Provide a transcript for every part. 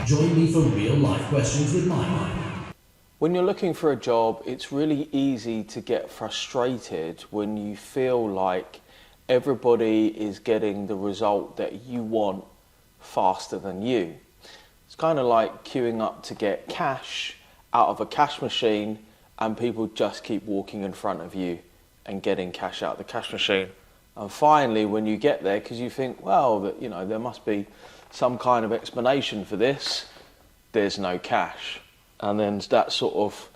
Join me for real life questions with Mike. When you're looking for a job, it's really easy to get frustrated when you feel like everybody is getting the result that you want faster than you. It's kind of like queuing up to get cash out of a cash machine and people just keep walking in front of you and getting cash out of the cash machine. And finally, when you get there, because you think, well, there must be some kind of explanation for this, there's no cash. And then that sort of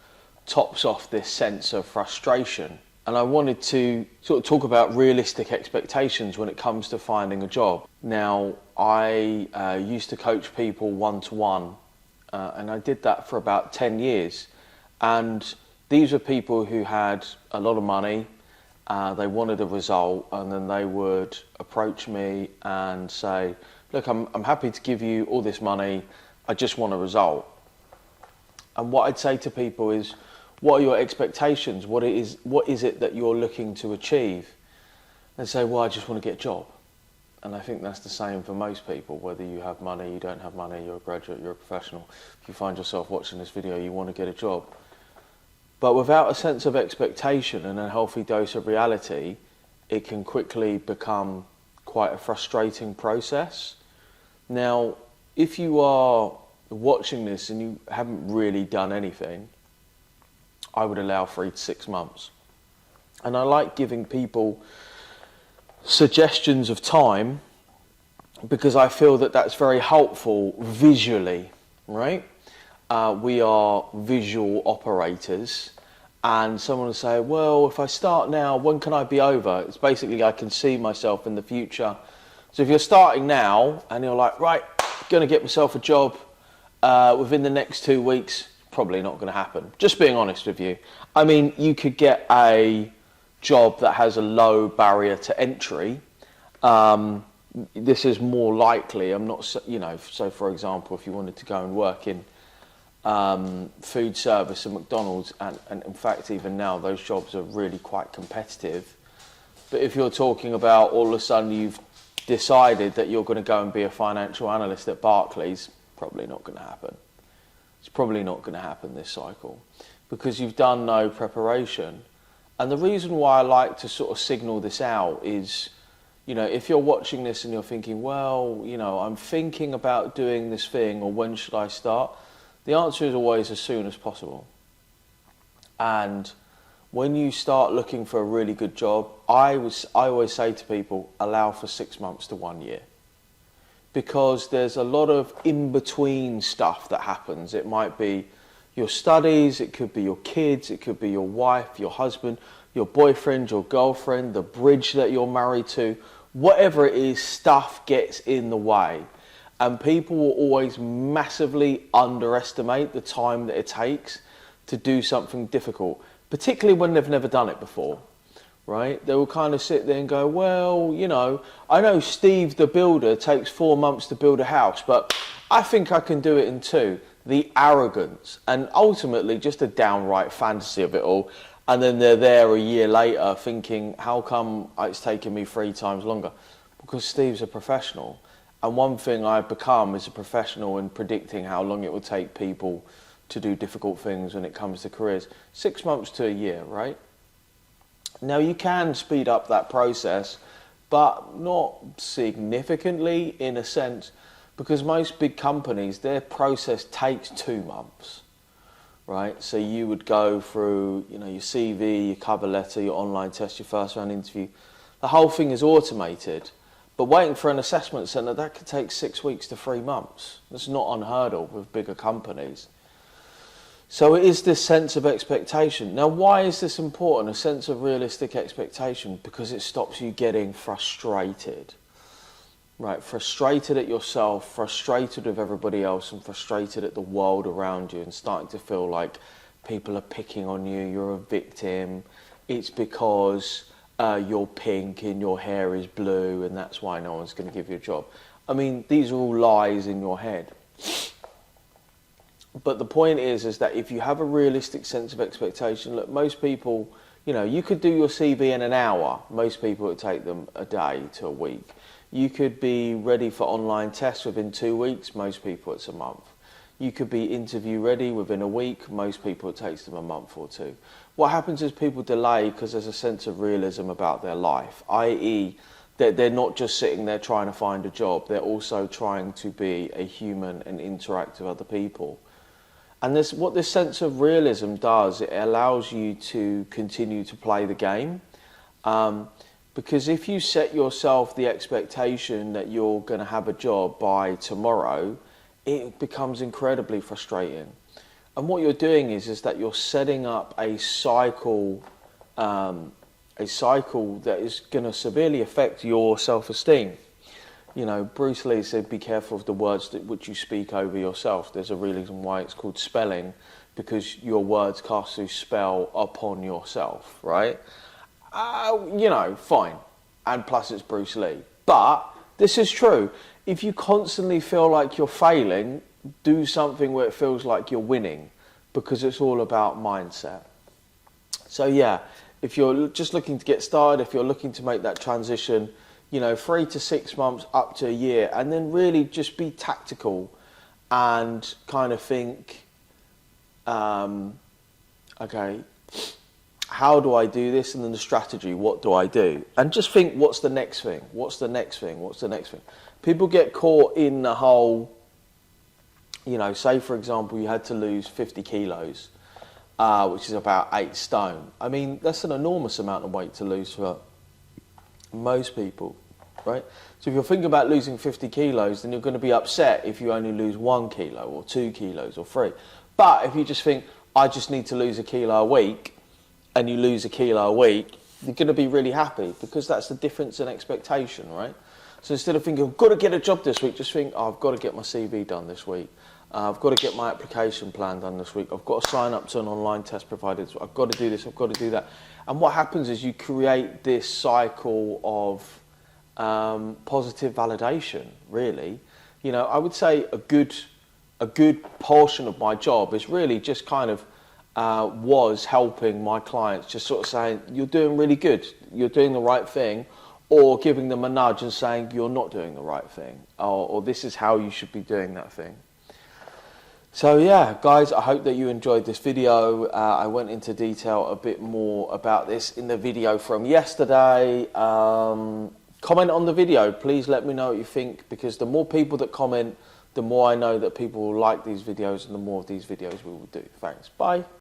tops off this sense of frustration. And I wanted to sort of talk about realistic expectations when it comes to finding a job. Now, I used to coach people one-to-one, and I did that for about 10 years. And these were people who had a lot of money, they wanted a result, and then they would approach me and say, look, I'm happy to give you all this money, I just want a result. And what I'd say to people is, what are your expectations? What is it that you're looking to achieve? They say, well, I just want to get a job. And I think that's the same for most people, whether you have money, you don't have money, you're a graduate, you're a professional. If you find yourself watching this video, you want to get a job. But without a sense of expectation and a healthy dose of reality, it can quickly become quite a frustrating process. Now, if you are watching this and you haven't really done anything, I would allow 3 to 6 months. And I like giving people suggestions of time because I feel that that's very helpful visually, right? We are visual operators, and someone will say, well, if I start now, when can I be over? It's basically I can see myself in the future. So if you're starting now and you're like, right, going to get myself a job within the next 2 weeks, probably not going to happen. Just being honest with you. I mean, you could get a job that has a low barrier to entry. This is more likely. I'm not, so for example, if you wanted to go and work in food service at McDonald's, and in fact, even now, those jobs are really quite competitive. But if you're talking about all of a sudden you've decided that you're going to go and be a financial analyst at Barclays, probably not going to happen. It's probably not going to happen this cycle because you've done no preparation. And the reason why I like to sort of signal this out is, if you're watching this and you're thinking, well, I'm thinking about doing this thing, or when should I start? The answer is always as soon as possible. And when you start looking for a really good job, I always say to people, allow for 6 months to 1 year. Because there's a lot of in-between stuff that happens. It might be your studies, it could be your kids, it could be your wife, your husband, your boyfriend, your girlfriend, the bridge that you're married to. Whatever it is, stuff gets in the way. And people will always massively underestimate the time that it takes to do something difficult, particularly when they've never done it before. Right? They will kind of sit there and go, well, I know Steve the builder takes 4 months to build a house, but I think I can do it in 2. The arrogance and ultimately just a downright fantasy of it all. And then they're there a year later thinking, how come it's taken me 3 times longer? Because Steve's a professional. And one thing I've become is a professional in predicting how long it will take people to do difficult things when it comes to careers. 6 months to a year, right? Now, you can speed up that process, but not significantly in a sense, because most big companies, their process takes 2 months, right? So you would go through, your CV, your cover letter, your online test, your first round interview. The whole thing is automated, but waiting for an assessment centre, that could take 6 weeks to 3 months. That's not unheard of with bigger companies. So it is this sense of expectation. Now, why is this important, a sense of realistic expectation? Because it stops you getting frustrated, right? Frustrated at yourself, frustrated with everybody else, and frustrated at the world around you, and starting to feel like people are picking on you, you're a victim. It's because you're pink and your hair is blue, and that's why no one's going to give you a job. I mean, these are all lies in your head. But the point is that if you have a realistic sense of expectation, look, most people, you could do your CV in an hour. Most people, it would take them a day to a week. You could be ready for online tests within 2 weeks. Most people, it's a month. you could be interview ready within a week. Most people, it takes them a month or two. What happens is people delay because there's a sense of realism about their life, i.e. that they're not just sitting there trying to find a job, they're also trying to be a human and interact with other people. And what this sense of realism does, it allows you to continue to play the game. Because if you set yourself the expectation that you're going to have a job by tomorrow, it becomes incredibly frustrating. And what you're doing is that you're setting up a cycle that is going to severely affect your self-esteem. You know, Bruce Lee said, be careful of the words which you speak over yourself. There's a reason why it's called spelling, because your words cast a spell upon yourself, right? You know, fine. And plus it's Bruce Lee. But this is true. If you constantly feel like you're failing, do something where it feels like you're winning, because it's all about mindset. So yeah, if you're just looking to get started, if you're looking to make that transition, you know, 3 to 6 months up to a year, and then really just be tactical and kind of think, okay, how do I do this? And then the strategy, what do I do? And just think, what's the next thing? What's the next thing? What's the next thing? People get caught in the whole, you know, say for example, you had to lose 50 kilos, which is about 8 stone. I mean, that's an enormous amount of weight to lose for most people, right? So if you're thinking about losing 50 kilos, then you're going to be upset if you only lose 1 kilo or 2 kilos or 3. But if you just think, I just need to lose a kilo a week, and you lose a kilo a week, you're going to be really happy, because that's the difference in expectation, right? So instead of thinking, I've got to get a job this week, just think, oh, I've got to get my CV done this week. I've got to get my application plan done this week. I've got to sign up to an online test provider. I've got to do this, I've got to do that. And what happens is you create this cycle of positive validation, really. You know, I would say a good portion of my job is really just kind of was helping my clients, just sort of saying, you're doing really good, you're doing the right thing, or giving them a nudge and saying, you're not doing the right thing, or this is how you should be doing that thing. So yeah, guys, I hope that you enjoyed this video. I went into detail a bit more about this in the video from yesterday. Comment on the video, please let me know what you think, because the more people that comment, the more I know that people will like these videos, and the more of these videos we will do. Thanks, bye.